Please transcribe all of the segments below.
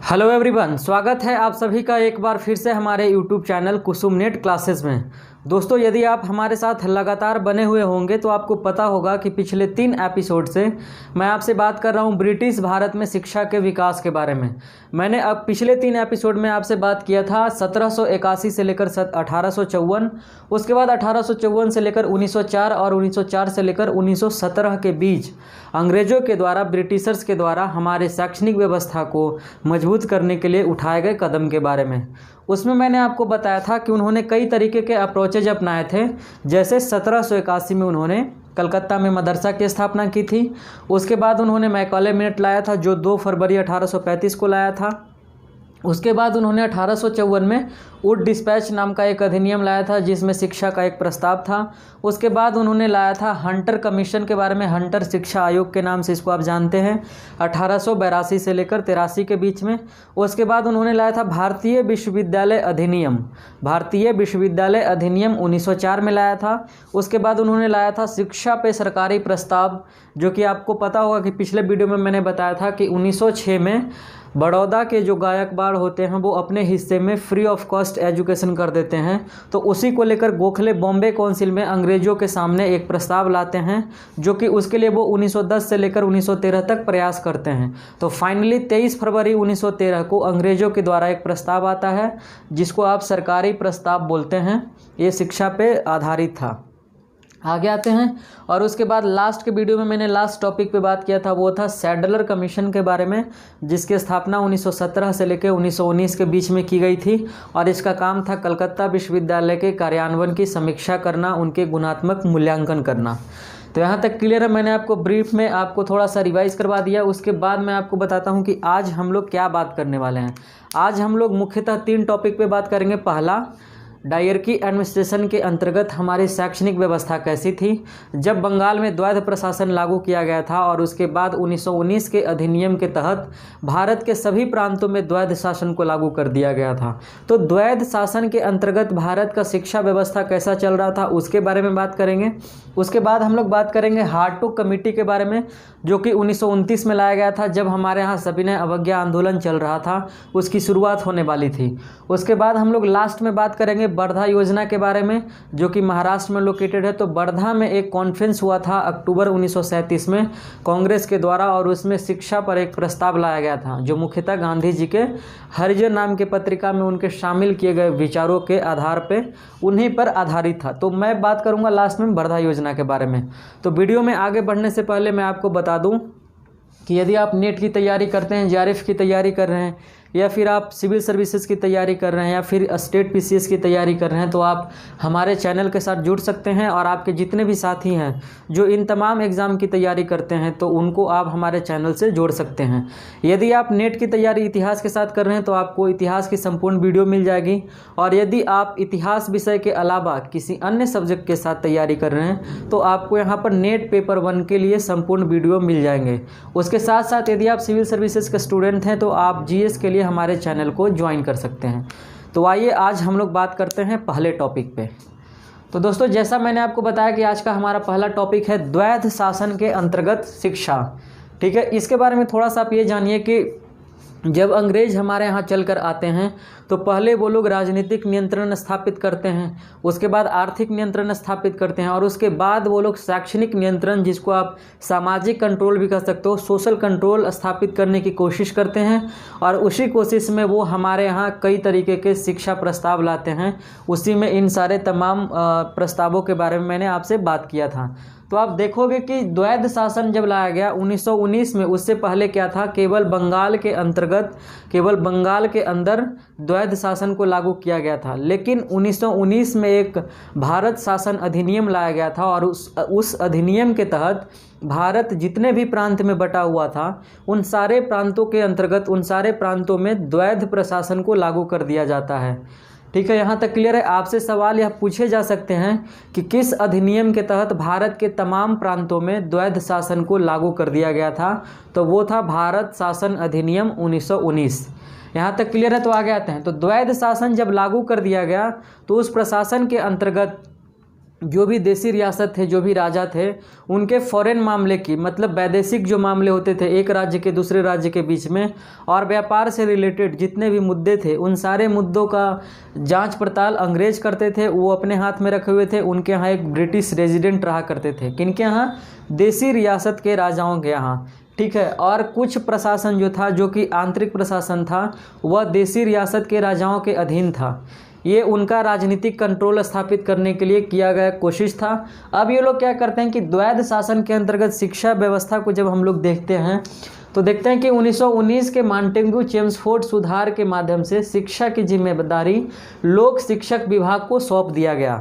Hello everyone, स्वागत है आप सभी का एक बार फिर से हमारे यूट्यूब चैनल कुसुम नेट क्लासेस में। दोस्तों, यदि आप हमारे साथ लगातार बने हुए होंगे तो आपको पता होगा कि पिछले 3 एपिसोड से मैं आपसे बात कर रहा हूं ब्रिटिश भारत में शिक्षा के विकास के बारे में। मैंने अब पिछले 3 एपिसोड में आपसे बात किया था 1781 से लेकर 1854, उसके बाद 1854 से लेकर 1904 और 1904 से लेकर 1917 के बीच अंग्रेज़ों के द्वारा, ब्रिटिशर्स के द्वारा हमारे शैक्षणिक व्यवस्था को मजबूत करने के लिए उठाए गए कदम के बारे में। उसमें मैंने आपको बताया था कि उन्होंने कई तरीके के अप्रोचेज अपनाए थे। जैसे 1781 में उन्होंने कलकत्ता में मदरसा की स्थापना की थी। उसके बाद उन्होंने मैकॉले मिनट लाया था, जो 2 फरवरी 1835 को लाया था। उसके बाद उन्होंने 1854 में वुड डिस्पैच नाम का एक अधिनियम लाया था, जिसमें शिक्षा का एक प्रस्ताव था। उसके बाद उन्होंने लाया था हंटर कमीशन के बारे में, हंटर शिक्षा आयोग के नाम से इसको आप जानते हैं, 1882 से लेकर 83 के बीच में। उसके बाद उन्होंने लाया था भारतीय विश्वविद्यालय अधिनियम, भारतीय विश्वविद्यालय अधिनियम 1904 में लाया था। उसके बाद उन्होंने लाया था शिक्षा पे सरकारी प्रस्ताव, जो कि आपको पता होगा कि पिछले वीडियो में मैंने बताया था कि 1906 में बड़ौदा के जो गायकवाड़ होते हैं वो अपने हिस्से में फ्री ऑफ कॉस्ट एजुकेशन कर देते हैं। तो उसी को लेकर गोखले बॉम्बे काउंसिल में अंग्रेज़ों के सामने एक प्रस्ताव लाते हैं, जो कि उसके लिए वो 1910 से लेकर 1913 तक प्रयास करते हैं। तो फाइनली 23 फरवरी 1913 को अंग्रेज़ों के द्वारा एक प्रस्ताव आता है, जिसको आप सरकारी प्रस्ताव बोलते हैं। ये शिक्षा पे आधारित था। आगे आते हैं, और उसके बाद लास्ट के वीडियो में मैंने लास्ट टॉपिक पे बात किया था, वो था सैडलर कमीशन के बारे में, जिसकी स्थापना 1917 से लेकर 1919 के बीच में की गई थी। और इसका काम था कलकत्ता विश्वविद्यालय के कार्यान्वयन की समीक्षा करना, उनके गुणात्मक मूल्यांकन करना। तो यहाँ तक क्लियर है। मैंने आपको ब्रीफ में आपको थोड़ा सा रिवाइज करवा दिया। उसके बाद मैं आपको बताता हूँ कि आज हम लोग क्या बात करने वाले हैं। आज हम लोग मुख्यतः 3 टॉपिक पे बात करेंगे। पहला, डायरकी एडमिनिस्ट्रेशन के अंतर्गत हमारी शैक्षणिक व्यवस्था कैसी थी जब बंगाल में द्वैध प्रशासन लागू किया गया था, और उसके बाद 1919 के अधिनियम के तहत भारत के सभी प्रांतों में द्वैध शासन को लागू कर दिया गया था। तो द्वैध शासन के अंतर्गत भारत का शिक्षा व्यवस्था कैसा चल रहा था, उसके बारे में बात करेंगे। उसके बाद हम लोग बात करेंगे हार्टुग कमेटी के बारे में, जो कि 1929 में लाया गया था, जब हमारे यहाँ सविनय अवज्ञा आंदोलन चल रहा था, उसकी शुरुआत होने वाली थी। उसके बाद हम लोग लास्ट में बात करेंगे वर्धा योजना के बारे में, जो कि महाराष्ट्र में लोकेटेड है। तो वर्धा में एक कॉन्फ्रेंस हुआ था अक्टूबर 1937 में कांग्रेस के द्वारा, और उसमें शिक्षा पर एक प्रस्ताव लाया गया था, जो मुख्यतः गांधी जी के हरिजन नाम के पत्रिका में उनके शामिल किए गए विचारों के आधार पे उन्हीं पर आधारित था। तो मैं बात करूंगा लास्ट में वर्धा योजना के बारे में। तो वीडियो में आगे बढ़ने से पहले मैं आपको बता दूं कि यदि आप नेट की तैयारी करते हैं, जेआरएफ की तैयारी कर रहे हैं, या फिर आप सिविल सर्विसेज की तैयारी कर रहे हैं, या फिर स्टेट पीसीएस की तैयारी कर रहे हैं, तो आप हमारे चैनल के साथ जुड़ सकते हैं। और आपके जितने भी साथी हैं जो इन तमाम एग्ज़ाम की तैयारी करते हैं, तो उनको आप हमारे चैनल से जोड़ सकते हैं। यदि आप नेट की तैयारी इतिहास के साथ कर रहे हैं तो आपको इतिहास की संपूर्ण वीडियो मिल जाएगी, और यदि आप इतिहास विषय के अलावा किसी अन्य सब्जेक्ट के साथ तैयारी कर रहे हैं तो आपको यहाँ पर नेट पेपर 1 के लिए संपूर्ण वीडियो मिल जाएंगे। उसके साथ साथ यदि आप सिविल सर्विसेज के स्टूडेंट हैं तो आप जीएस के लिए हमारे चैनल को ज्वाइन कर सकते हैं। तो आइए आज हम लोग बात करते हैं पहले टॉपिक पे। तो दोस्तों, जैसा मैंने आपको बताया कि आज का हमारा पहला टॉपिक है द्वैध शासन के अंतर्गत शिक्षा। ठीक है, इसके बारे में थोड़ा सा आप ये जानिए कि जब अंग्रेज हमारे यहाँ चलकर आते हैं तो पहले वो लोग राजनीतिक नियंत्रण स्थापित करते हैं, उसके बाद आर्थिक नियंत्रण स्थापित करते हैं, और उसके बाद वो लोग शैक्षणिक नियंत्रण, जिसको आप सामाजिक कंट्रोल भी कर सकते हो, सोशल कंट्रोल स्थापित करने की कोशिश करते हैं। और उसी कोशिश में वो हमारे यहाँ कई तरीके के शिक्षा प्रस्ताव लाते हैं। उसी में इन सारे तमाम प्रस्तावों के बारे में मैंने आपसे बात किया था। तो आप देखोगे कि द्वैध शासन जब लाया गया 1919 में, उससे पहले क्या था, केवल बंगाल के अंतर्गत, केवल बंगाल के अंदर द्वैध शासन को लागू किया गया था। लेकिन 1919 में एक भारत शासन अधिनियम लाया गया था, और उस अधिनियम के तहत भारत जितने भी प्रांत में बटा हुआ था, उन सारे प्रांतों के अंतर्गत, उन सारे प्रांतों में द्वैध प्रशासन को लागू कर दिया जाता है। ठीक है, यहाँ तक क्लियर है। आपसे सवाल यह पूछे जा सकते हैं कि किस अधिनियम के तहत भारत के तमाम प्रांतों में द्वैध शासन को लागू कर दिया गया था, तो वो था भारत शासन अधिनियम 1919। यहाँ तक क्लियर है। तो आगे आते हैं। तो द्वैध शासन जब लागू कर दिया गया तो उस प्रशासन के अंतर्गत जो भी देसी रियासत थे, जो भी राजा थे, उनके फॉरेन मामले की, मतलब वैदेशिक जो मामले होते थे एक राज्य के दूसरे राज्य के बीच में, और व्यापार से रिलेटेड जितने भी मुद्दे थे, उन सारे मुद्दों का जांच पड़ताल अंग्रेज करते थे। वो अपने हाथ में रखे हुए थे। उनके यहाँ एक ब्रिटिश रेजिडेंट रहा करते थे। किनके यहाँ? देसी रियासत के राजाओं के यहाँ, ठीक है। और कुछ प्रशासन जो था, जो कि आंतरिक प्रशासन था, वह देसी रियासत के राजाओं के अधीन था। ये उनका राजनीतिक कंट्रोल स्थापित करने के लिए किया गया कोशिश था। अब ये लोग क्या करते हैं कि द्वैध शासन के अंतर्गत शिक्षा व्यवस्था को जब हम लोग देखते हैं तो देखते हैं कि 1919 के मॉन्टेग्यू चेम्सफोर्ड सुधार के माध्यम से शिक्षा की जिम्मेदारी लोक शिक्षक विभाग को सौंप दिया गया।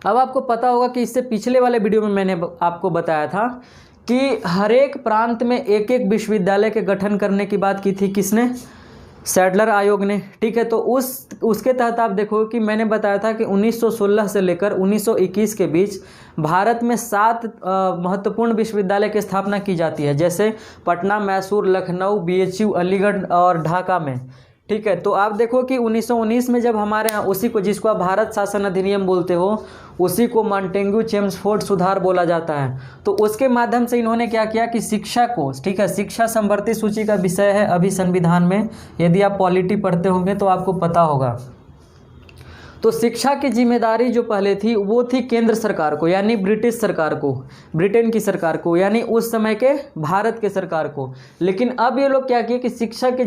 अब आपको पता होगा कि इससे पिछले वाले वीडियो में मैंने आपको बताया था कि हर एक प्रांत में एक एक विश्वविद्यालय के गठन करने की बात की थी। किसने? सैडलर आयोग ने, ठीक है। तो उसके तहत आप देखो कि मैंने बताया था कि 1916 से लेकर 1921 के बीच भारत में 7 महत्वपूर्ण विश्वविद्यालय की स्थापना की जाती है, जैसे पटना, मैसूर, लखनऊ, बीएचयू, अलीगढ़ और ढाका में, ठीक है। तो आप देखो कि 1919 में जब हमारे यहाँ उसी को, जिसको आप भारत शासन अधिनियम बोलते हो, उसी को मॉन्टेग्यू चेम्सफोर्ड सुधार बोला जाता है। तो उसके माध्यम से इन्होंने क्या किया कि शिक्षा को, ठीक है, शिक्षा संवर्ती सूची का विषय है अभी संविधान में, यदि आप पॉलिटी पढ़ते होंगे तो आपको पता होगा। तो शिक्षा की जिम्मेदारी जो पहले थी वो थी केंद्र सरकार को, यानी ब्रिटिश सरकार को, ब्रिटेन की सरकार को, यानी उस समय के भारत के सरकार को। लेकिन अब ये लोग क्या किए कि शिक्षा की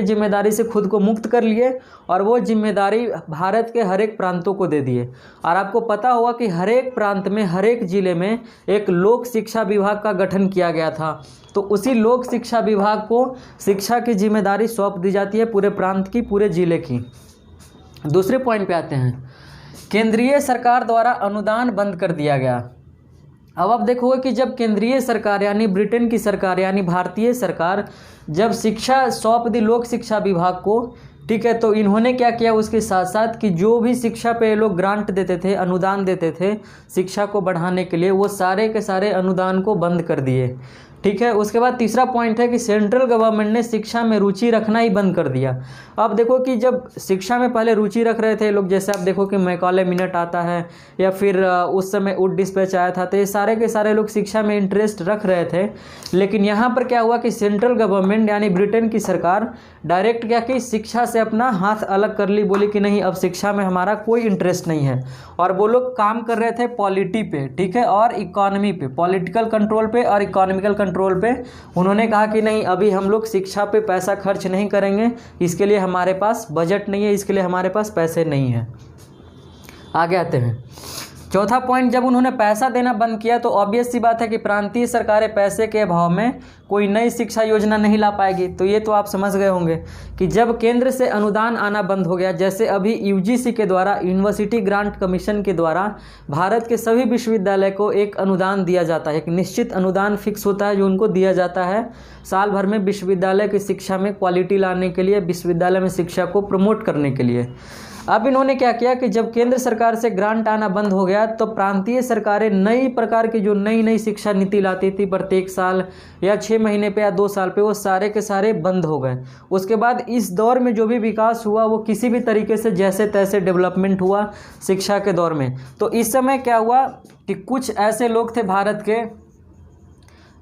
जिम्मेदारी से खुद को मुक्त कर लिए और वो जिम्मेदारी भारत के हर एक प्रांतों को दे दिए। और आपको पता होगा कि हर एक प्रांत में, हर एक जिले में एक लोक शिक्षा विभाग का गठन किया गया था। तो उसी लोक शिक्षा विभाग को शिक्षा की जिम्मेदारी सौंप दी जाती है, पूरे प्रांत की, पूरे जिले की। दूसरे पॉइंट पे आते हैं, केंद्रीय सरकार द्वारा अनुदान बंद कर दिया गया। अब आप देखोगे कि जब केंद्रीय सरकार यानी ब्रिटेन की सरकार यानी भारतीय सरकार जब शिक्षा सौंप दी लोक शिक्षा विभाग को, ठीक है, तो इन्होंने क्या किया उसके साथ साथ कि जो भी शिक्षा पे लोग ग्रांट देते थे, अनुदान देते थे शिक्षा को बढ़ाने के लिए, वो सारे के सारे अनुदान को बंद कर दिए, ठीक है। उसके बाद तीसरा पॉइंट है कि सेंट्रल गवर्नमेंट ने शिक्षा में रुचि रखना ही बंद कर दिया। अब देखो कि जब शिक्षा में पहले रुचि रख रहे थे लोग, जैसे आप देखो कि मैकॉले मिनट आता है या फिर उस समय वुड डिस्पैच आया था, तो ये सारे के सारे लोग शिक्षा में इंटरेस्ट रख रहे थे। लेकिन यहाँ पर क्या हुआ कि सेंट्रल गवर्नमेंट यानी ब्रिटेन की सरकार डायरेक्ट क्या कि शिक्षा से अपना हाथ अलग कर ली, बोली कि नहीं अब शिक्षा में हमारा कोई इंटरेस्ट नहीं है। और वो लोग काम कर रहे थे पॉलिटी पे, ठीक है, और इकोनॉमी पे, पॉलिटिकल कंट्रोल पे और इकोनॉमिकल कंट्रोल पे। उन्होंने कहा कि नहीं अभी हम लोग शिक्षा पे पैसा खर्च नहीं करेंगे, इसके लिए हमारे पास बजट नहीं है, इसके लिए हमारे पास पैसे नहीं है। आगे आते हैं, चौथा पॉइंट, जब उन्होंने पैसा देना बंद किया तो ऑब्वियस सी बात है कि प्रांतीय सरकारें पैसे के अभाव में कोई नई शिक्षा योजना नहीं ला पाएगी। तो ये तो आप समझ गए होंगे कि जब केंद्र से अनुदान आना बंद हो गया, जैसे अभी यूजीसी के द्वारा, यूनिवर्सिटी ग्रांट कमीशन के द्वारा भारत के सभी विश्वविद्यालय को एक अनुदान दिया जाता है, एक निश्चित अनुदान फिक्स होता है जो उनको दिया जाता है साल भर में विश्वविद्यालय की शिक्षा में क्वालिटी लाने के लिए, विश्वविद्यालय में शिक्षा को प्रमोट करने के लिए। अब इन्होंने क्या किया कि जब केंद्र सरकार से ग्रांट आना बंद हो गया तो प्रांतीय सरकारें नई प्रकार की जो नई नई शिक्षा नीति लाती थी प्रत्येक साल या 6 महीने पे या 2 साल पे, वो सारे के सारे बंद हो गए। उसके बाद इस दौर में जो भी विकास हुआ वो किसी भी तरीके से जैसे तैसे डेवलपमेंट हुआ शिक्षा के दौर में। तो इस समय क्या हुआ कि कुछ ऐसे लोग थे भारत के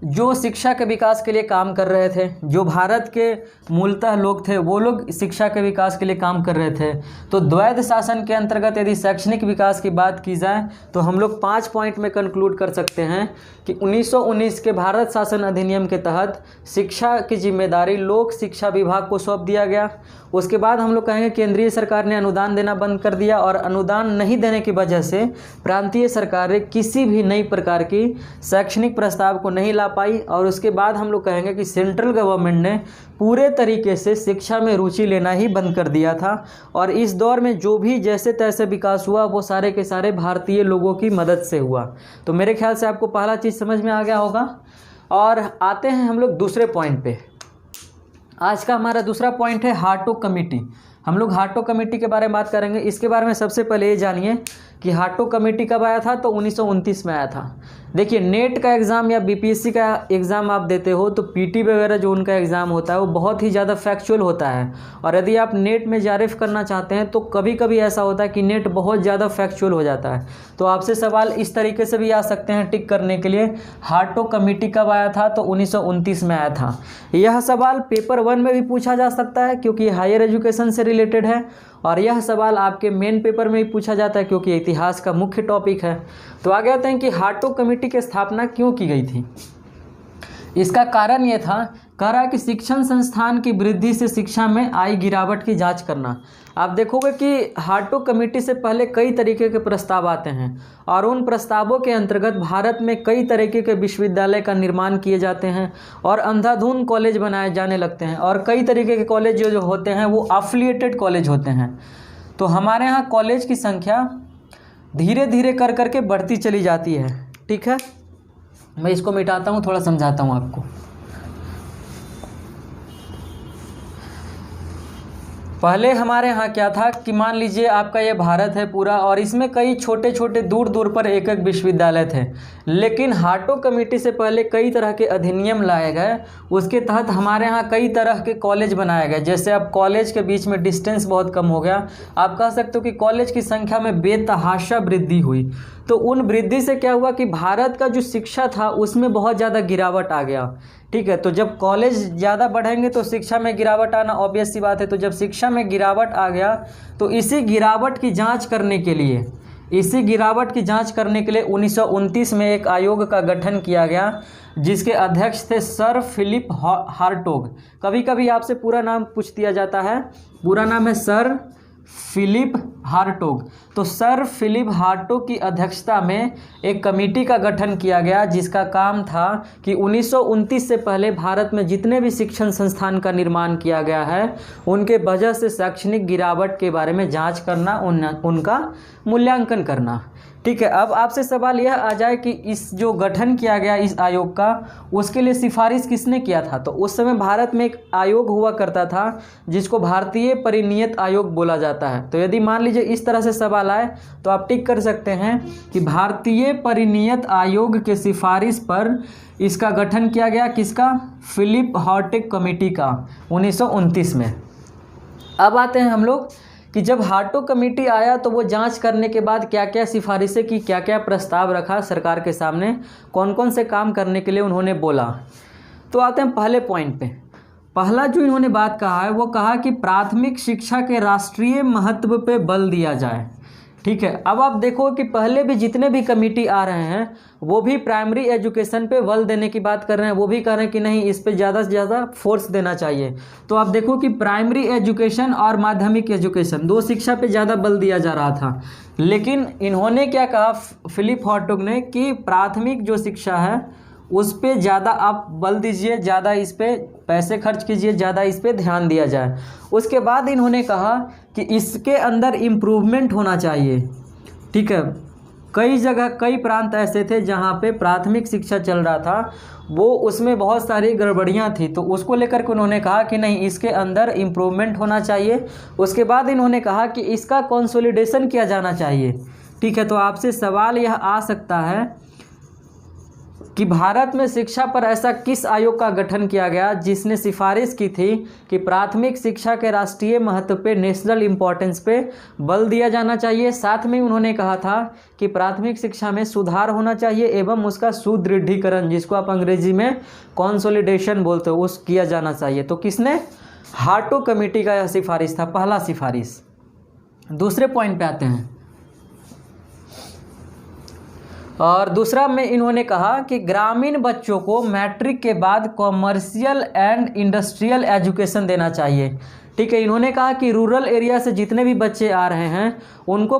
जो शिक्षा के विकास के लिए काम कर रहे थे, जो भारत के मूलतः लोग थे वो लोग शिक्षा के विकास के लिए काम कर रहे थे। तो द्वैध शासन के अंतर्गत यदि शैक्षणिक विकास की बात की जाए तो हम लोग 5 पॉइंट में कंक्लूड कर सकते हैं कि 1919 के भारत शासन अधिनियम के तहत शिक्षा की जिम्मेदारी लोक शिक्षा विभाग को सौंप दिया गया। उसके बाद हम लोग कहेंगे केंद्रीय सरकार ने अनुदान देना बंद कर दिया और अनुदान नहीं देने की वजह से प्रांतीय सरकारें किसी भी नई प्रकार की शैक्षणिक प्रस्ताव को नहीं ला पाई। और उसके बाद हम लोग कहेंगे कि सेंट्रल गवर्नमेंट ने पूरे तरीके से शिक्षा में रुचि लेना ही बंद कर दिया था। और इस दौर में जो भी जैसे तैसे विकास हुआ वो सारे के सारे भारतीय लोगों की मदद से हुआ। तो मेरे ख्याल से आपको पहला चीज़ समझ में आ गया होगा। और आते हैं हम लोग दूसरे पॉइंट पे। आज का हमारा दूसरा पॉइंट है हार्टोग कमेटी। हम लोग हार्टोग कमेटी के बारे में बात करेंगे। इसके बारे में सबसे पहले ये जानिए कि हार्टोग कमेटी कब आया था, तो 1929 में आया था। देखिए नेट का एग्ज़ाम या बीपीएससी का एग्ज़ाम आप देते हो तो पीटी वगैरह जो उनका एग्ज़ाम होता है वो बहुत ही ज़्यादा फैक्चुअल होता है। और यदि आप नेट में जेआरएफ करना चाहते हैं तो कभी कभी ऐसा होता है कि नेट बहुत ज़्यादा फैक्चुअल हो जाता है। तो आपसे सवाल इस तरीके से भी आ सकते हैं टिक करने के लिए, हार्टोग कमेटी कब आया था, तो 1929 में आया था। यह सवाल पेपर 1 में भी पूछा जा सकता है क्योंकि हायर एजुकेशन से रिलेटेड है, और यह सवाल आपके मेन पेपर में भी पूछा जाता है क्योंकि इतिहास का मुख्य टॉपिक है। तो आगे आते हैं कि हार्टोग कमेटी की स्थापना क्यों की गई थी। इसका कारण ये था, कह रहा है कि शिक्षण संस्थान की वृद्धि से शिक्षा में आई गिरावट की जांच करना। आप देखोगे कि हार्टोग कमेटी से पहले कई तरीके के प्रस्ताव आते हैं और उन प्रस्तावों के अंतर्गत भारत में कई तरीके के विश्वविद्यालय का निर्माण किए जाते हैं और अंधाधुंध कॉलेज बनाए जाने लगते हैं, और कई तरीके के कॉलेज जो होते हैं वो अफिलिएटेड कॉलेज होते हैं। तो हमारे यहाँ कॉलेज की संख्या धीरे धीरे कर करके बढ़ती चली जाती है। ठीक है, मैं इसको मिटाता हूँ, थोड़ा समझाता हूँ आपको। पहले हमारे यहाँ क्या था कि मान लीजिए आपका ये भारत है पूरा, और इसमें कई छोटे छोटे दूर दूर पर एक एक विश्वविद्यालय थे। लेकिन हार्टोग कमेटी से पहले कई तरह के अधिनियम लाए गए, उसके तहत हमारे यहाँ कई तरह के कॉलेज बनाए गए। जैसे अब कॉलेज के बीच में डिस्टेंस बहुत कम हो गया, आप कह सकते हो कि कॉलेज की संख्या में बेतहाशा वृद्धि हुई। तो उन वृद्धि से क्या हुआ कि भारत का जो शिक्षा था उसमें बहुत ज़्यादा गिरावट आ गया। ठीक है, तो जब कॉलेज ज़्यादा बढ़ेंगे तो शिक्षा में गिरावट आना ऑब्वियस सी बात है। तो जब शिक्षा में गिरावट आ गया तो इसी गिरावट की जांच करने के लिए 1929 में एक आयोग का गठन किया गया, जिसके अध्यक्ष थे सर फिलिप हार्टोग। कभी कभी आपसे पूरा नाम पूछ दिया जाता है, पूरा नाम है सर फिलिप हार्टोग। तो सर फिलिप हार्टोग की अध्यक्षता में एक कमेटी का गठन किया गया, जिसका काम था कि 1929 से पहले भारत में जितने भी शिक्षण संस्थान का निर्माण किया गया है उनके वजह से शैक्षणिक गिरावट के बारे में जांच करना, उनका मूल्यांकन करना। ठीक है, अब आपसे सवाल यह आ जाए कि इस जो गठन किया गया इस आयोग का, उसके लिए सिफारिश किसने किया था। तो उस समय भारत में एक आयोग हुआ करता था जिसको भारतीय परिनियत आयोग बोला जाता है। तो यदि मान लीजिए इस तरह से सवाल आए तो आप टिक कर सकते हैं कि भारतीय परिनियत आयोग के सिफारिश पर इसका गठन किया गया, किसका, फिलिप हार्टोग कमेटी का 1929 में। अब आते हैं हम लोग कि जब हार्टोग कमेटी आया तो वो जांच करने के बाद क्या क्या सिफारिशें की, क्या क्या प्रस्ताव रखा सरकार के सामने, कौन कौन से काम करने के लिए उन्होंने बोला। तो आते हैं पहले पॉइंट पे। पहला जो इन्होंने बात कहा है वो कहा कि प्राथमिक शिक्षा के राष्ट्रीय महत्व पे बल दिया जाए। ठीक है, अब आप देखो कि पहले भी जितने भी कमेटी आ रहे हैं वो भी प्राइमरी एजुकेशन पे बल देने की बात कर रहे हैं, वो भी कह रहे हैं कि नहीं इस पे ज़्यादा से ज़्यादा फोर्स देना चाहिए। तो आप देखो कि प्राइमरी एजुकेशन और माध्यमिक एजुकेशन, दो शिक्षा पे ज़्यादा बल दिया जा रहा था। लेकिन इन्होंने क्या कहा फिलिप हार्टोग ने कि प्राथमिक जो शिक्षा है उस पे ज़्यादा आप बल दीजिए, ज़्यादा इस पे पैसे खर्च कीजिए, ज़्यादा इस पे ध्यान दिया जाए। उसके बाद इन्होंने कहा कि इसके अंदर इम्प्रूवमेंट होना चाहिए। ठीक है, कई जगह कई प्रांत ऐसे थे जहाँ पे प्राथमिक शिक्षा चल रहा था, वो उसमें बहुत सारी गड़बड़ियाँ थी, तो उसको लेकर के उन्होंने कहा कि नहीं इसके अंदर इम्प्रूवमेंट होना चाहिए। उसके बाद इन्होंने कहा कि इसका कंसोलिडेशन किया जाना चाहिए। ठीक है, तो आपसे सवाल यह आ सकता है कि भारत में शिक्षा पर ऐसा किस आयोग का गठन किया गया जिसने सिफारिश की थी कि प्राथमिक शिक्षा के राष्ट्रीय महत्व पे, नेशनल इम्पोर्टेंस पे बल दिया जाना चाहिए। साथ में उन्होंने कहा था कि प्राथमिक शिक्षा में सुधार होना चाहिए एवं उसका सुदृढ़ीकरण, जिसको आप अंग्रेजी में कंसोलिडेशन बोलते हो, उस किया जाना चाहिए। तो किसने, हार्टोग कमेटी का यह सिफारिश था, पहला सिफारिश। दूसरे पॉइंट पे आते हैं, और दूसरा में इन्होंने कहा कि ग्रामीण बच्चों को मैट्रिक के बाद कॉमर्शियल एंड इंडस्ट्रियल एजुकेशन देना चाहिए। ठीक है, इन्होंने कहा कि रूरल एरिया से जितने भी बच्चे आ रहे हैं उनको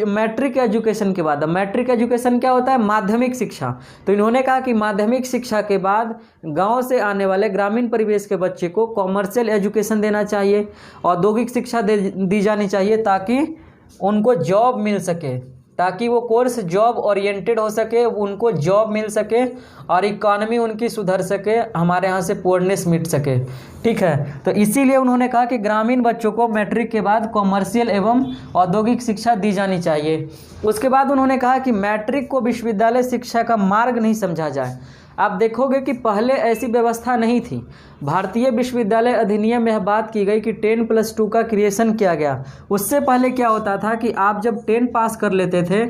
मैट्रिक एजुकेशन के बाद, मैट्रिक एजुकेशन क्या होता है, माध्यमिक शिक्षा। तो इन्होंने कहा कि माध्यमिक शिक्षा के बाद गांव से आने वाले ग्रामीण परिवेश के बच्चे को कॉमर्शियल एजुकेशन देना चाहिए, औद्योगिक शिक्षा दी जानी चाहिए ताकि उनको जॉब मिल सके। ताकि वो कोर्स जॉब ओरिएंटेड हो सके, उनको जॉब मिल सके और इकॉनमी उनकी सुधर सके, हमारे यहाँ से पुअरनेस मिट सके। ठीक है, तो इसीलिए उन्होंने कहा कि ग्रामीण बच्चों को मैट्रिक के बाद कॉमर्शियल एवं औद्योगिक शिक्षा दी जानी चाहिए। उसके बाद उन्होंने कहा कि मैट्रिक को विश्वविद्यालय शिक्षा का मार्ग नहीं समझा जाए। आप देखोगे कि पहले ऐसी व्यवस्था नहीं थी। भारतीय विश्वविद्यालय अधिनियम में यह बात की गई कि 10+2 का क्रिएशन किया गया। उससे पहले क्या होता था कि आप जब 10 पास कर लेते थे,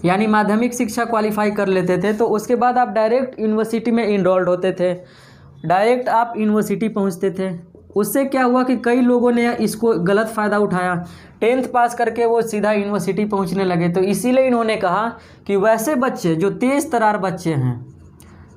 यानी माध्यमिक शिक्षा क्वालिफाई कर लेते थे, तो उसके बाद आप डायरेक्ट यूनिवर्सिटी में इनरोल्ड होते थे, डायरेक्ट आप यूनिवर्सिटी पहुंचते थे। उससे क्या हुआ कि कई लोगों ने इसको गलत फ़ायदा उठाया, 10th पास करके वो सीधा यूनिवर्सिटी पहुंचने लगे। तो इसीलिए इन्होंने कहा कि वैसे बच्चे जो तेज़ तर्रार बच्चे हैं,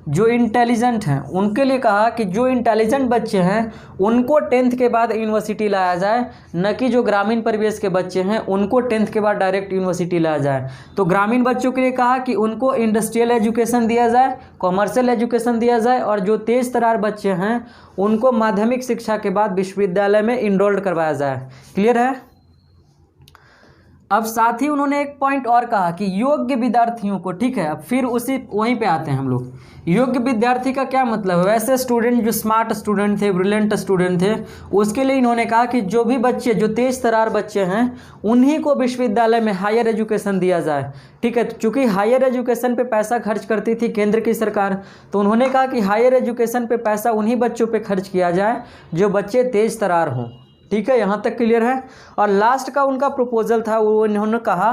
जो इंटेलिजेंट हैं, उनके लिए कहा कि जो इंटेलिजेंट बच्चे हैं उनको 10th के बाद यूनिवर्सिटी लाया जाए, न कि जो ग्रामीण परिवेश के बच्चे हैं उनको 10th के बाद डायरेक्ट यूनिवर्सिटी लाया जाए। तो ग्रामीण बच्चों के लिए कहा कि उनको इंडस्ट्रियल एजुकेशन दिया जाए, कॉमर्शियल एजुकेशन दिया जाए, और जो तेज़ तर्रार बच्चे हैं उनको माध्यमिक शिक्षा के बाद विश्वविद्यालय में इनरोल्ड करवाया जाए। क्लियर है? अब साथ ही उन्होंने एक पॉइंट और कहा कि योग्य विद्यार्थियों को, ठीक है, अब फिर उसी वहीं पे आते हैं हम लोग। योग्य विद्यार्थी का क्या मतलब है? वैसे स्टूडेंट जो स्मार्ट स्टूडेंट थे, ब्रिलियंट स्टूडेंट थे, उसके लिए इन्होंने कहा कि जो भी बच्चे जो तेज तर्रार बच्चे हैं उन्हीं को विश्वविद्यालय में हायर एजुकेशन दिया जाए। ठीक है, चूँकि हायर एजुकेशन पे पैसा खर्च करती थी केंद्र की सरकार, तो उन्होंने कहा कि हायर एजुकेशन पे पैसा उन्हीं बच्चों पे खर्च किया जाए जो बच्चे तेज तर्रार हों। ठीक है, यहाँ तक क्लियर है? और लास्ट का उनका प्रपोजल था, वो इन्होंने कहा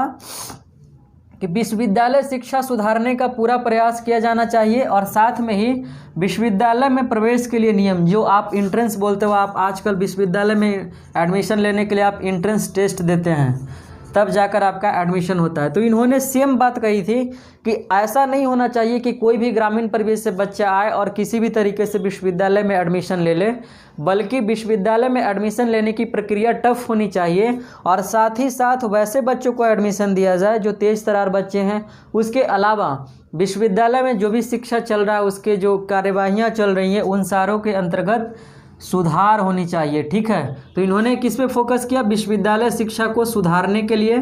कि विश्वविद्यालय शिक्षा सुधारने का पूरा प्रयास किया जाना चाहिए, और साथ में ही विश्वविद्यालय में प्रवेश के लिए नियम, जो आप इंट्रेंस बोलते हो, आप आजकल विश्वविद्यालय में एडमिशन लेने के लिए आप इंट्रेंस टेस्ट देते हैं, तब जाकर आपका एडमिशन होता है। तो इन्होंने सेम बात कही थी कि ऐसा नहीं होना चाहिए कि कोई भी ग्रामीण परिवेश से बच्चा आए और किसी भी तरीके से विश्वविद्यालय में एडमिशन ले ले, बल्कि विश्वविद्यालय में एडमिशन लेने की प्रक्रिया टफ होनी चाहिए, और साथ ही साथ वैसे बच्चों को एडमिशन दिया जाए जो तेज तर्रार बच्चे हैं। उसके अलावा विश्वविद्यालय में जो भी शिक्षा चल रहा है, उसके जो कार्यवाहियाँ चल रही हैं, उन सारों के अंतर्गत सुधार होनी चाहिए। ठीक है, तो इन्होंने किस पे फोकस किया? विश्वविद्यालय शिक्षा को सुधारने के लिए,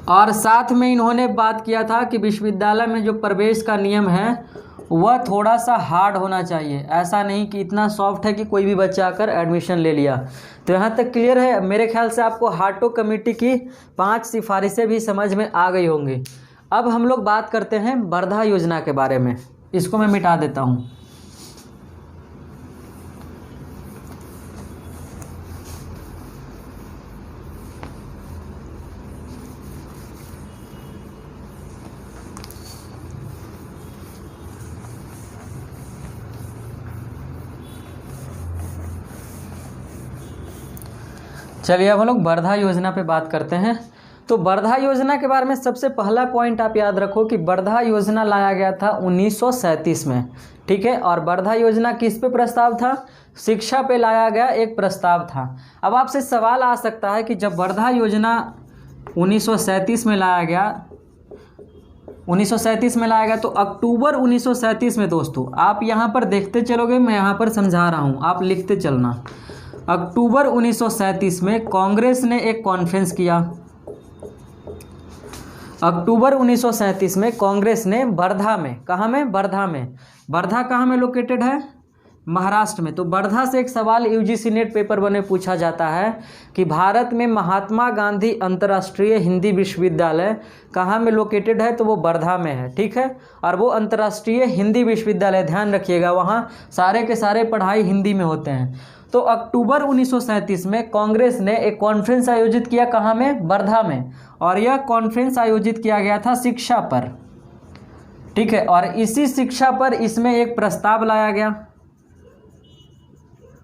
और साथ में इन्होंने बात किया था कि विश्वविद्यालय में जो प्रवेश का नियम है वह थोड़ा सा हार्ड होना चाहिए, ऐसा नहीं कि इतना सॉफ्ट है कि कोई भी बच्चा आकर एडमिशन ले लिया। तो यहाँ तक क्लियर है? मेरे ख्याल से आपको हार्टो कमेटी की 5 सिफारिशें भी समझ में आ गई होंगी। अब हम लोग बात करते हैं वर्धा योजना के बारे में। इसको मैं मिटा देता हूँ। चलिए अब हम लोग वर्धा योजना पे बात करते हैं। तो वर्धा योजना के बारे में सबसे पहला पॉइंट आप याद रखो कि वर्धा योजना लाया गया था 1937 में। ठीक है, और वर्धा योजना किस पे प्रस्ताव था? शिक्षा पे लाया गया एक प्रस्ताव था। अब आपसे सवाल आ सकता है कि जब वर्धा योजना 1937 में लाया गया, 1937 में लाया गया, तो अक्टूबर 1937 में, दोस्तों आप यहाँ पर देखते चलोगे, मैं यहाँ पर समझा रहा हूँ, आप लिखते चलना। अक्टूबर 1937 में कांग्रेस ने एक कॉन्फ्रेंस किया। अक्टूबर 1937 में कांग्रेस ने वर्धा में, कहाँ में? वर्धा में। वर्धा कहाँ में लोकेटेड है? महाराष्ट्र में। तो वर्धा से एक सवाल यूजीसी नेट पेपर बने पूछा जाता है कि भारत में महात्मा गांधी अंतर्राष्ट्रीय हिंदी विश्वविद्यालय कहाँ में लोकेटेड है? तो वो वर्धा में है। ठीक है, और वो अंतर्राष्ट्रीय हिंदी विश्वविद्यालय, ध्यान रखिएगा, वहाँ सारे के सारे पढ़ाई हिंदी में होते हैं। तो अक्टूबर 1937 में कांग्रेस ने एक कॉन्फ्रेंस आयोजित किया, कहाँ में? वर्धा में, और यह कॉन्फ्रेंस आयोजित किया गया था शिक्षा पर। ठीक है, और इसी शिक्षा पर इसमें एक प्रस्ताव लाया गया,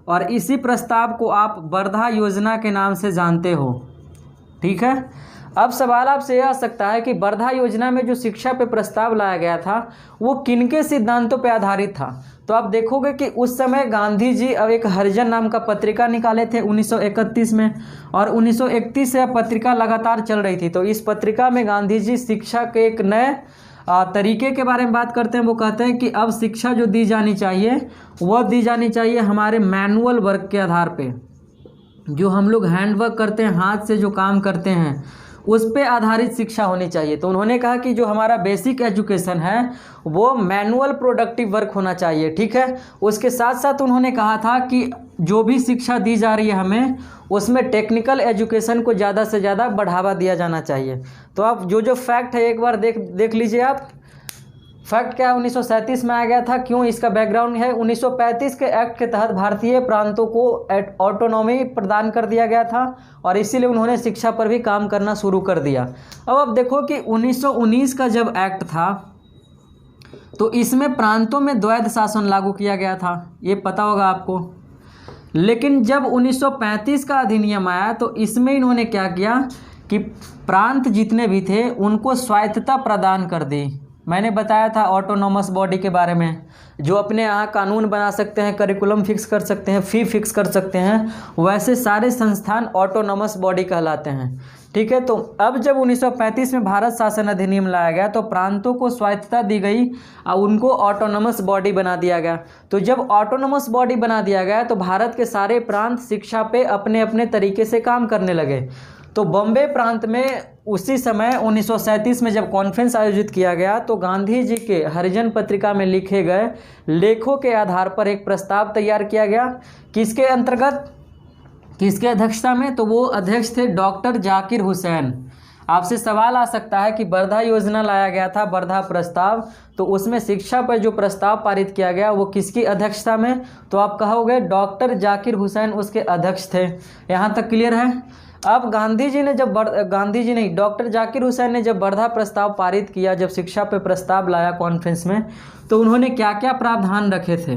और इसी प्रस्ताव को आप वर्धा योजना के नाम से जानते हो। ठीक है, अब सवाल आपसे यह आ सकता है कि वर्धा योजना में जो शिक्षा पे प्रस्ताव लाया गया था वो किनके सिद्धांतों पे आधारित था? तो आप देखोगे कि उस समय गांधी जी अब एक हरिजन नाम का पत्रिका निकाले थे 1931 में, और 1931 से यह पत्रिका लगातार चल रही थी। तो इस पत्रिका में गांधी जी शिक्षा के एक नए तरीके के बारे में बात करते हैं। वो कहते हैं कि अब शिक्षा जो दी जानी चाहिए वह दी जानी चाहिए हमारे मैनुअल वर्क के आधार पे। जो हम लोग हैंड वर्क करते हैं, हाथ से जो काम करते हैं, उस पे आधारित शिक्षा होनी चाहिए। तो उन्होंने कहा कि जो हमारा बेसिक एजुकेशन है वो मैनुअल प्रोडक्टिव वर्क होना चाहिए, ठीक है। उसके साथ साथ उन्होंने कहा था कि जो भी शिक्षा दी जा रही है हमें, उसमें टेक्निकल एजुकेशन को ज़्यादा से ज़्यादा बढ़ावा दिया जाना चाहिए। तो आप जो फैक्ट है एक बार देख लीजिए आप। फैक्ट क्या 1937 में आ गया था, क्यों, इसका बैकग्राउंड है 1935 के एक्ट के तहत भारतीय प्रांतों को ऑटोनॉमी प्रदान कर दिया गया था और इसीलिए उन्होंने शिक्षा पर भी काम करना शुरू कर दिया। अब आप देखो कि 1919 का जब एक्ट था तो इसमें प्रांतों में द्वैध शासन लागू किया गया था, ये पता होगा आपको। लेकिन जब 1935 का अधिनियम आया तो इसमें इन्होंने क्या किया कि प्रांत जितने भी थे उनको स्वायत्तता प्रदान कर दी। मैंने बताया था ऑटोनॉमस बॉडी के बारे में, जो अपने यहाँ कानून बना सकते हैं, करिकुलम फिक्स कर सकते हैं, फी फिक्स कर सकते हैं, वैसे सारे संस्थान ऑटोनॉमस बॉडी कहलाते हैं, ठीक है। तो अब जब 1935 में भारत शासन अधिनियम लाया गया तो प्रांतों को स्वायत्तता दी गई और उनको ऑटोनॉमस बॉडी बना दिया गया। तो जब ऑटोनॉमस बॉडी बना दिया गया तो भारत के सारे प्रांत शिक्षा पे अपने अपने तरीके से काम करने लगे। तो बॉम्बे प्रांत में उसी समय 1937 में जब कॉन्फ्रेंस आयोजित किया गया तो गांधी जी के हरिजन पत्रिका में लिखे गए लेखों के आधार पर एक प्रस्ताव तैयार किया गया। किसके अंतर्गत, किसके अध्यक्षता में, तो वो अध्यक्ष थे डॉक्टर जाकिर हुसैन। आपसे सवाल आ सकता है कि वर्धा योजना लाया गया था, वर्धा प्रस्ताव, तो उसमें शिक्षा पर जो प्रस्ताव पारित किया गया वो किसकी अध्यक्षता में, तो आप कहोगे डॉक्टर जाकिर हुसैन उसके अध्यक्ष थे। यहाँ तक क्लियर है। अब गांधी जी नहीं, डॉक्टर जाकिर हुसैन ने जब वर्धा प्रस्ताव पारित किया, जब शिक्षा पे प्रस्ताव लाया कॉन्फ्रेंस में, तो उन्होंने क्या क्या प्रावधान रखे थे।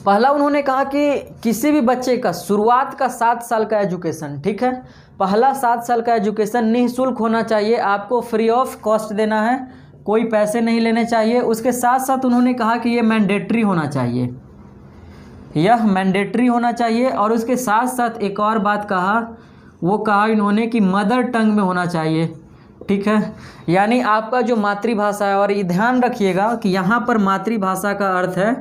पहला उन्होंने कहा कि किसी भी बच्चे का शुरुआत का 7 साल का एजुकेशन, ठीक है, पहला 7 साल का एजुकेशन निःशुल्क होना चाहिए, आपको फ्री ऑफ कॉस्ट देना है, कोई पैसे नहीं लेने चाहिए। उसके साथ साथ उन्होंने कहा कि ये मैंडेटरी होना चाहिए, यह मैंडेटरी होना चाहिए। और उसके साथ साथ एक और बात कहा, वो कहा इन्होंने कि मदर टंग में होना चाहिए, ठीक है, यानी आपका जो मातृभाषा है। और ये ध्यान रखिएगा कि यहाँ पर मातृभाषा का अर्थ है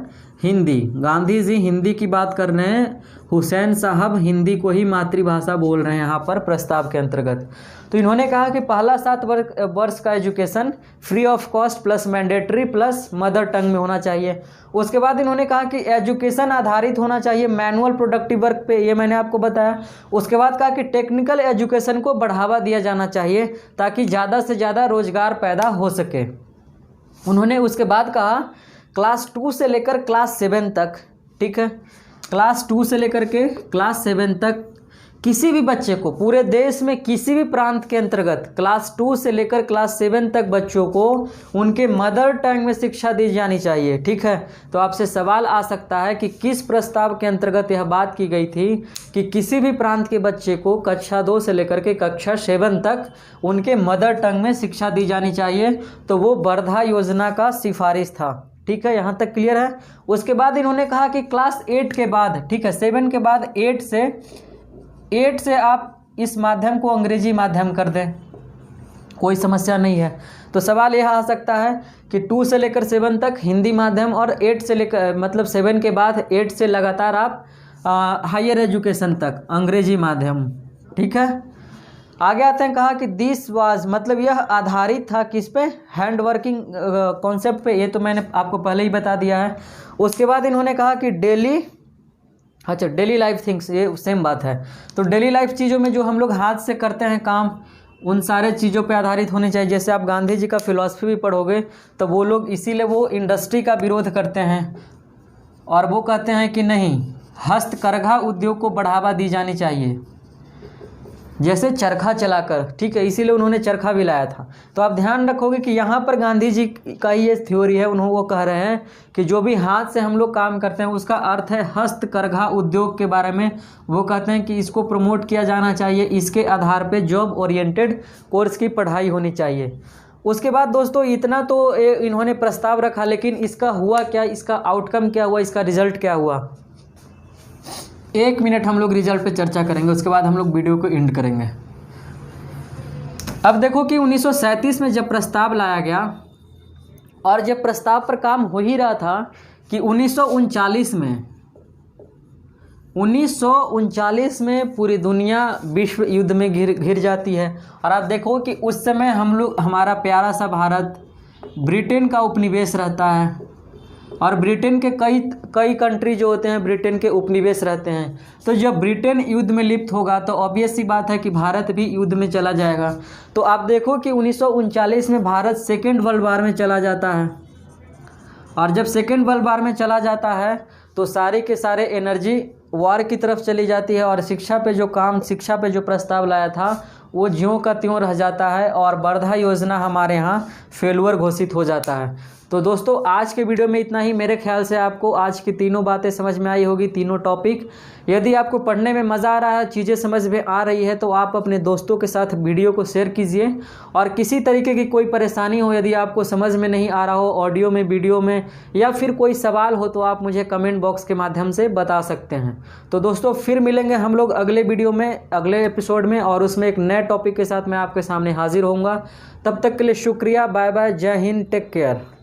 हिंदी। गांधी जी हिंदी की बात कर रहे हैं, हुसैन साहब हिंदी को ही मातृभाषा बोल रहे हैं यहाँ पर प्रस्ताव के अंतर्गत। तो इन्होंने कहा कि पहला 7 वर्ष का education free of cost plus mandatory plus mother tongue में होना चाहिए। उसके बाद इन्होंने कहा कि एजुकेशन आधारित होना चाहिए मैनुअल प्रोडक्टिव वर्क पे, ये मैंने आपको बताया। उसके बाद कहा कि टेक्निकल एजुकेशन को बढ़ावा दिया जाना चाहिए ताकि ज़्यादा से ज़्यादा रोजगार पैदा हो सके। उन्होंने उसके बाद कहा क्लास 2 से लेकर क्लास 7 तक, ठीक है, क्लास 2 से लेकर के क्लास 7 तक किसी भी बच्चे को पूरे देश में किसी भी प्रांत के अंतर्गत क्लास 2 से लेकर क्लास 7 तक बच्चों को उनके मदर टंग में शिक्षा दी जानी चाहिए, ठीक है। तो आपसे सवाल आ सकता है कि किस प्रस्ताव के अंतर्गत यह बात की गई थी कि किसी भी प्रांत के बच्चे को कक्षा 2 से लेकर के कक्षा 7 तक उनके मदर टंग में शिक्षा दी जानी चाहिए। तो वो वर्धा योजना का सिफारिश था, ठीक है, यहाँ तक क्लियर है। उसके बाद इन्होंने कहा कि क्लास 8 के बाद, ठीक है, 7 के बाद 8 से आप इस माध्यम को अंग्रेजी माध्यम कर दें, कोई समस्या नहीं है। तो सवाल यह आ सकता है कि 2 से लेकर 7 तक हिंदी माध्यम और 8 से लेकर मतलब 7 के बाद 8 से लगातार आप हायर एजुकेशन तक अंग्रेजी माध्यम, ठीक है। आगे आते हैं, कहा कि दिस वाज मतलब यह आधारित था किस पे, हैंड वर्किंग कॉन्सेप्ट पे, ये तो मैंने आपको पहले ही बता दिया है। उसके बाद इन्होंने कहा कि डेली लाइफ थिंग्स, ये सेम बात है। तो डेली लाइफ चीज़ों में जो हम लोग हाथ से करते हैं काम, उन सारे चीज़ों पे आधारित होनी चाहिए। जैसे आप गांधी जी का फिलॉसफी भी पढ़ोगे तो वो लोग इसीलिए वो इंडस्ट्री का विरोध करते हैं और वो कहते हैं कि नहीं, हस्तकरघा उद्योग को बढ़ावा दी जानी चाहिए, जैसे चरखा चलाकर, ठीक है, इसीलिए उन्होंने चरखा भी लाया था। तो आप ध्यान रखोगे कि यहाँ पर गांधी जी का ये थ्योरी है, उन्होंने वो कह रहे हैं कि जो भी हाथ से हम लोग काम करते हैं उसका अर्थ है हस्तकरघा उद्योग के बारे में। वो कहते हैं कि इसको प्रमोट किया जाना चाहिए, इसके आधार पे जॉब ओरिएंटेड कोर्स की पढ़ाई होनी चाहिए। उसके बाद दोस्तों इतना तो इन्होंने प्रस्ताव रखा, लेकिन इसका हुआ क्या, इसका आउटकम क्या हुआ, इसका रिजल्ट क्या हुआ, 1 मिनट हम लोग रिजल्ट पे चर्चा करेंगे, उसके बाद हम लोग वीडियो को एंड करेंगे। अब देखो कि 1937 में जब प्रस्ताव लाया गया और जब प्रस्ताव पर काम हो ही रहा था कि 1939 1939 में पूरी दुनिया विश्व युद्ध में घिर जाती है। और आप देखो कि उस समय हमारा प्यारा सा भारत ब्रिटेन का उपनिवेश रहता है, और ब्रिटेन के कई कंट्री जो होते हैं ब्रिटेन के उपनिवेश रहते हैं। तो जब ब्रिटेन युद्ध में लिप्त होगा तो ऑब्वियस सी बात है कि भारत भी युद्ध में चला जाएगा। तो आप देखो कि 1939 में भारत सेकेंड वर्ल्ड वॉर में चला जाता है, और जब सेकेंड वर्ल्ड वॉर में चला जाता है तो सारे के सारे एनर्जी वॉर की तरफ चली जाती है, और शिक्षा पे जो प्रस्ताव लाया था वो ज्यों का त्यों रह जाता है, और वर्धा योजना हमारे यहाँ फेलुअर घोषित हो जाता है। तो दोस्तों आज के वीडियो में इतना ही। मेरे ख्याल से आपको आज की तीनों बातें समझ में आई होगी, तीनों टॉपिक। यदि आपको पढ़ने में मज़ा आ रहा है, चीज़ें समझ में आ रही है, तो आप अपने दोस्तों के साथ वीडियो को शेयर कीजिए। और किसी तरीके की कोई परेशानी हो, यदि आपको समझ में नहीं आ रहा हो ऑडियो में, वीडियो में, या फिर कोई सवाल हो, तो आप मुझे कमेंट बॉक्स के माध्यम से बता सकते हैं। तो दोस्तों फिर मिलेंगे हम लोग अगले वीडियो में, अगले एपिसोड में, और उसमें एक नए टॉपिक के साथ मैं आपके सामने हाजिर होऊंगा। तब तक के लिए शुक्रिया, बाय बाय, जय हिंद, टेक केयर।